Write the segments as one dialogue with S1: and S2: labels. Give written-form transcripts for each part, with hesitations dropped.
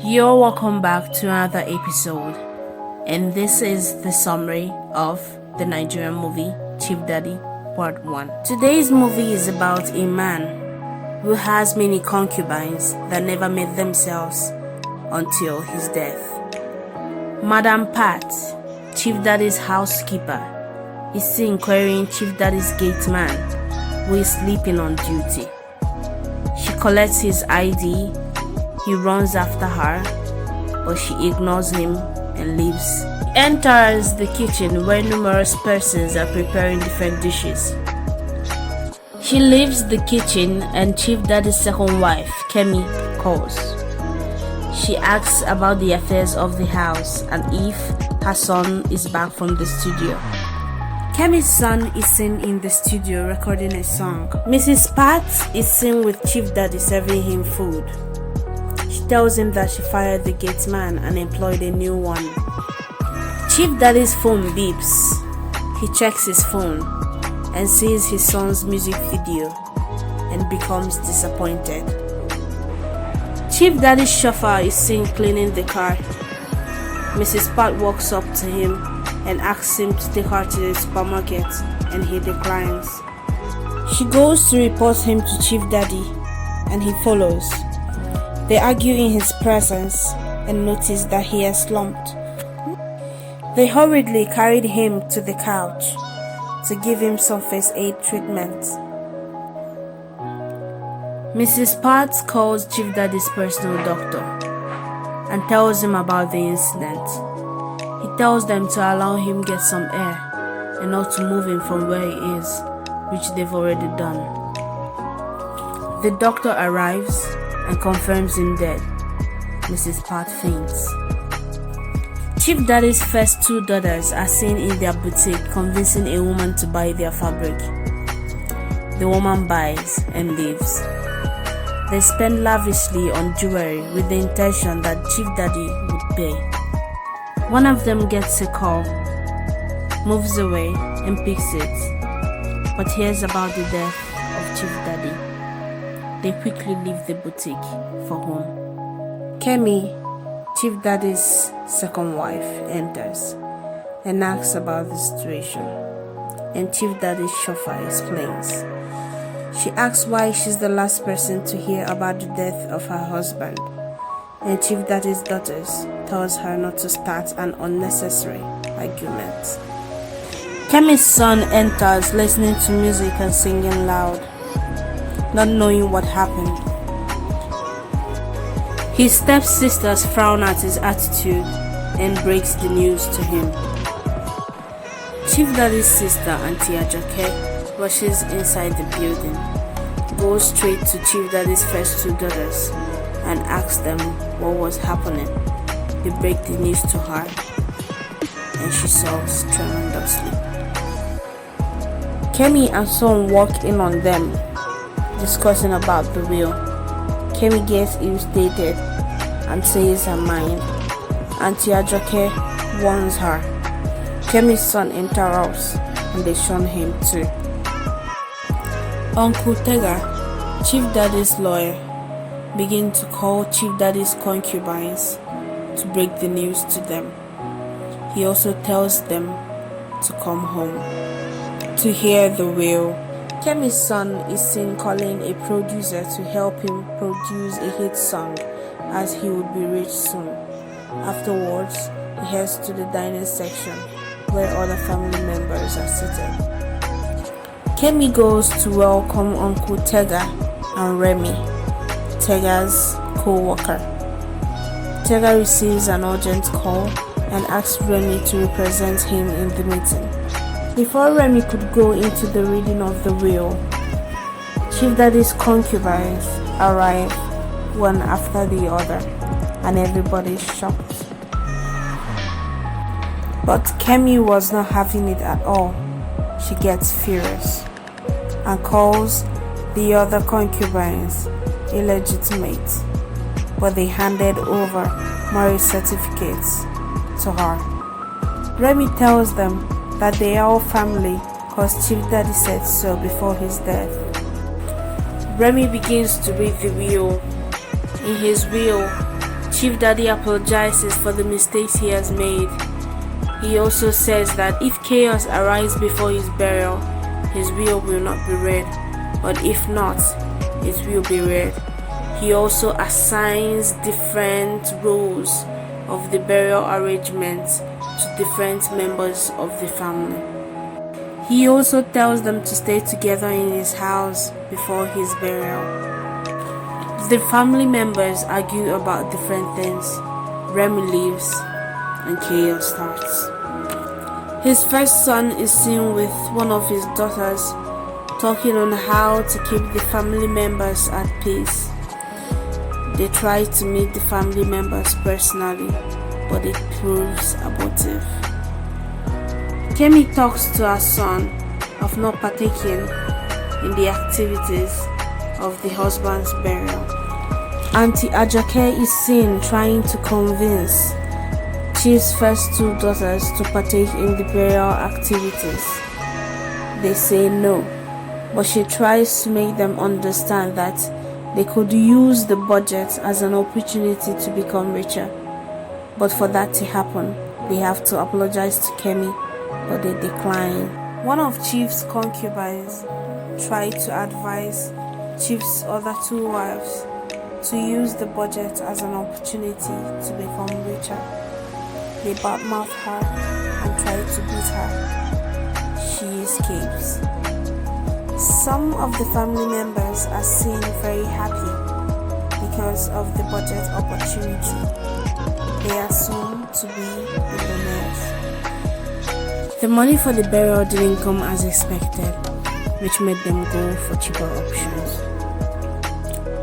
S1: You're welcome back to another episode, and this is the summary of the Nigerian movie Chief Daddy Part 1. Today's movie is about a man who has many concubines that never met themselves until his death. Madam Pat, Chief Daddy's housekeeper, is seen querying Chief Daddy's gate man who is sleeping on duty. She collects his ID. He runs after her, but she ignores him and leaves. He enters the kitchen where numerous persons are preparing different dishes. She leaves the kitchen and Chief Daddy's second wife, Kemi, calls. She asks about the affairs of the house and if her son is back from the studio. Kemi's son is seen in the studio recording a song. Mrs. Pat is seen with Chief Daddy serving him food. She tells him that she fired the gate man and employed a new one. Chief Daddy's phone beeps. He checks his phone and sees his son's music video and becomes disappointed. Chief Daddy's chauffeur is seen cleaning the car. Mrs. Pat walks up to him and asks him to take her to the supermarket, and he declines. She goes to report him to Chief Daddy and he follows. They argue in his presence and notice that he has slumped. They hurriedly carried him to the couch to give him some first aid treatment. Mrs. Pat calls Chief Daddy's personal doctor and tells him about the incident. He tells them to allow him get some air and not to move him from where he is, which they've already done. The doctor arrives and confirms him dead. Mrs. Pat faints. Chief Daddy's first two daughters are seen in their boutique convincing a woman to buy their fabric. The woman buys and leaves. They spend lavishly on jewelry with the intention that Chief Daddy would pay. One of them gets a call, moves away and picks it, but hears about the death of Chief Daddy. They quickly leave the boutique for home. Kemi, Chief Daddy's second wife, enters and asks about the situation, and Chief Daddy's chauffeur explains. She asks why she's the last person to hear about the death of her husband, and Chief Daddy's daughters tells her not to start an unnecessary argument. Kemi's son enters listening to music and singing loud, not knowing what happened. His stepsisters frown at his attitude and breaks the news to him. Chief Daddy's sister, Auntie Ajoke, rushes inside the building, goes straight to Chief Daddy's first two daughters and asks them what was happening. They break the news to her and she sobs tremendously. Kemi and son walk in on them, discussing about the will. Kemi gets irritated and says her mind. Auntie Ajoke warns her. Kemi's son interrupts and they shun him too. Uncle Tega, Chief Daddy's lawyer, begins to call Chief Daddy's concubines to break the news to them. He also tells them to come home to hear the will. Kemi's son is seen calling a producer to help him produce a hit song as he would be rich soon. Afterwards, he heads to the dining section where other family members are seated. Kemi goes to welcome Uncle Tega and Remy, Tega's co-worker. Tega receives an urgent call and asks Remy to represent him in the meeting. Before Remy could go into the reading of the will, Chief Daddy's concubines arrive one after the other and everybody is shocked. But Kemi was not having it at all. She gets furious and calls the other concubines illegitimate, but they handed over marriage certificates to her. Remy tells them that they are all family cause Chief Daddy said so before his death. Remy begins to read the will. In his will, Chief Daddy apologizes for the mistakes he has made. He also says that if chaos arises before his burial, his will not be read, but if not, it will be read. He also assigns different roles of the burial arrangement to different members of the family. He also tells them to stay together in his house before his burial. The family members argue about different things. Remy leaves and chaos starts. His first son is seen with one of his daughters talking on how to keep the family members at peace. They try to meet the family members personally, but it proves abortive. Kemi talks to her son of not partaking in the activities of the husband's burial. Auntie Ajake is seen trying to convince Chief's first two daughters to partake in the burial activities. They say no, but she tries to make them understand that they could use the budget as an opportunity to become richer. But for that to happen, they have to apologize to Kemi, but they decline. One of Chief's concubines tried to advise Chief's other two wives to use the budget as an opportunity to become richer. They badmouth her and try to beat her. She escapes. Some of the family members are seen very happy because of the budget opportunity. They assume to be millionaires. The money for the burial didn't come as expected, which made them go for cheaper options.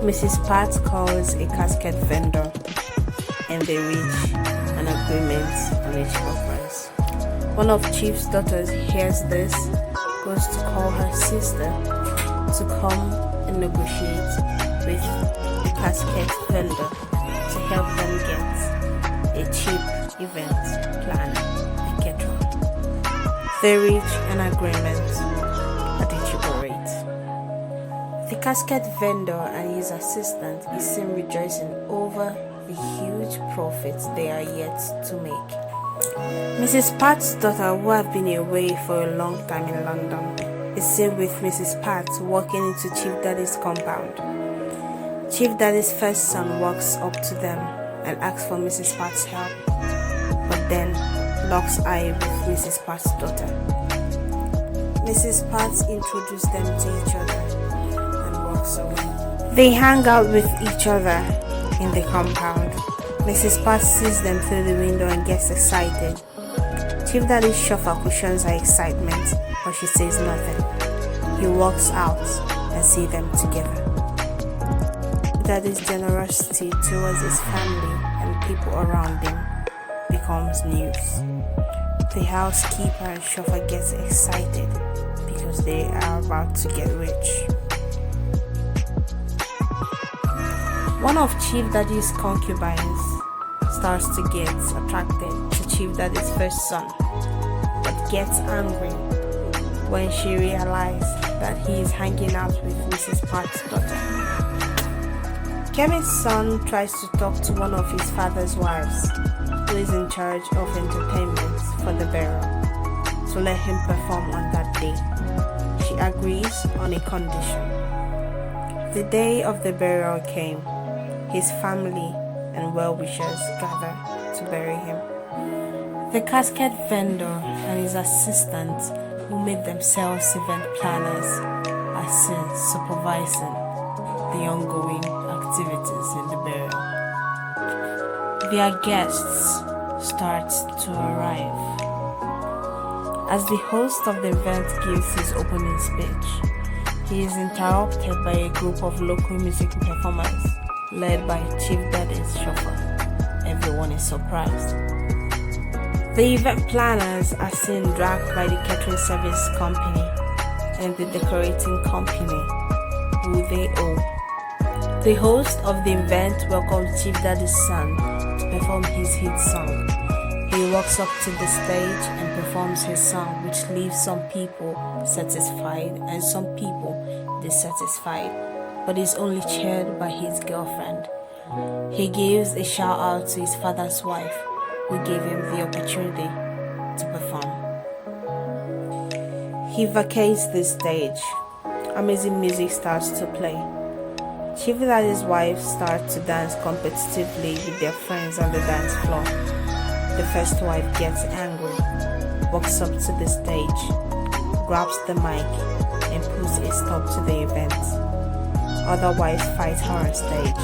S1: Mrs. Pat calls a casket vendor and they reach an agreement on a cheaper price. One of Chief's daughters hears this, goes to call her sister to come and negotiate with the casket vendor to help them get a cheap event planner, etc. They reach an agreement at a cheaper rate. The casket vendor and his assistant is seen rejoicing over the huge profits they are yet to make. Mrs. Pat's daughter, who have been away for a long time in London, is seen with Mrs. Pat walking into Chief Daddy's compound. Chief Daddy's first son walks up to them and asks for Mrs. Pat's help, but then locks eye with Mrs. Pat's daughter. Mrs. Pat introduces them to each other and walks away. They hang out with each other in the compound. Mrs. Pat sees them through the window and gets excited. Chief Daddy's chauffeur cushions her excitement, but she says nothing. He walks out and sees them together. Daddy's generosity towards his family and people around him becomes news. The housekeeper and chauffeur gets excited because they are about to get rich. One of Chief Daddy's concubines starts to get attracted to Chief Daddy's first son, but gets angry when she realizes that he is hanging out with Mrs. Pat's daughter. Kemi's son tries to talk to one of his father's wives, who is in charge of entertainment for the burial, to let him perform on that day. She agrees on a condition. The day of the burial came. His family and well-wishers gather to bury him. The casket vendor and his assistant, who made themselves event planners, are seen supervising the ongoing activities in the burial. Their guests start to arrive. As the host of the event gives his opening speech, he is interrupted by a group of local music performers led by Chief Daddy's chauffeur. Everyone is surprised. The event planners are seen dragged by the catering service company and the decorating company, who they owe. The host of the event welcomes Chief Daddy's son to perform his hit song. He walks up to the stage and performs his song, which leaves some people satisfied and some people dissatisfied, but is only cheered by his girlfriend, He gives a shout out to his father's wife, who gave him the opportunity to perform. He vacates the stage. Amazing music starts to play. Chief Daddy's wife starts to dance competitively with their friends on the dance floor. The first wife gets angry, walks up to the stage, grabs the mic, and puts a stop to the event. Other wives fight her on stage.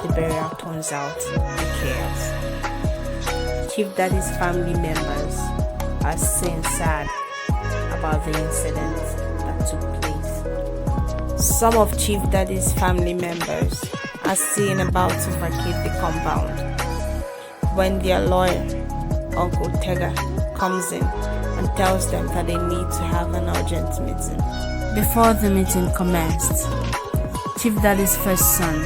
S1: The burial turns out to chaos. Chief Daddy's family members are seen sad about the incident that took place. Some of Chief Daddy's family members are seen about to vacate the compound when their lawyer, Uncle Tega, comes in and tells them that they need to have an urgent meeting. Before the meeting commenced, Chief Daddy's first son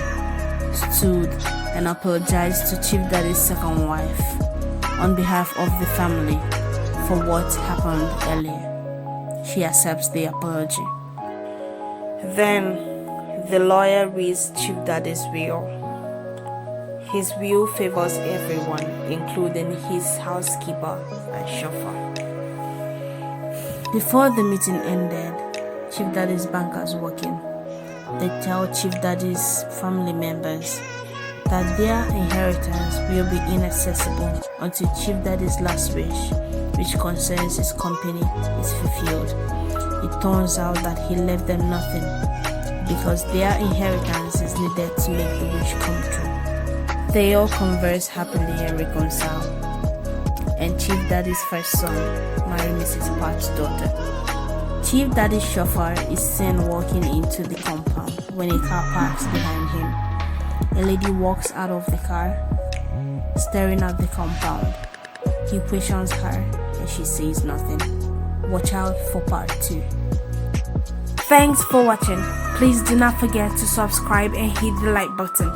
S1: stood and apologized to Chief Daddy's second wife on behalf of the family for what happened earlier. She accepts the apology. Then the lawyer reads Chief Daddy's will. His will favors everyone, including his housekeeper and chauffeur. Before the meeting ended, Chief Daddy's bankers walk in. They tell Chief Daddy's family members that their inheritance will be inaccessible until Chief Daddy's last wish, which concerns his company, is fulfilled. It turns out that he left them nothing because their inheritance is needed to make the wish come true. They all converse happily and reconcile, and Chief Daddy's first son marries Mrs. Pat's daughter. Chief Daddy's chauffeur is seen walking into the compound when a car parks behind him. A lady walks out of the car, staring at the compound. He questions her and she says nothing. Watch out for part 2. Thanks for watching. Please do not forget to subscribe and hit the like button.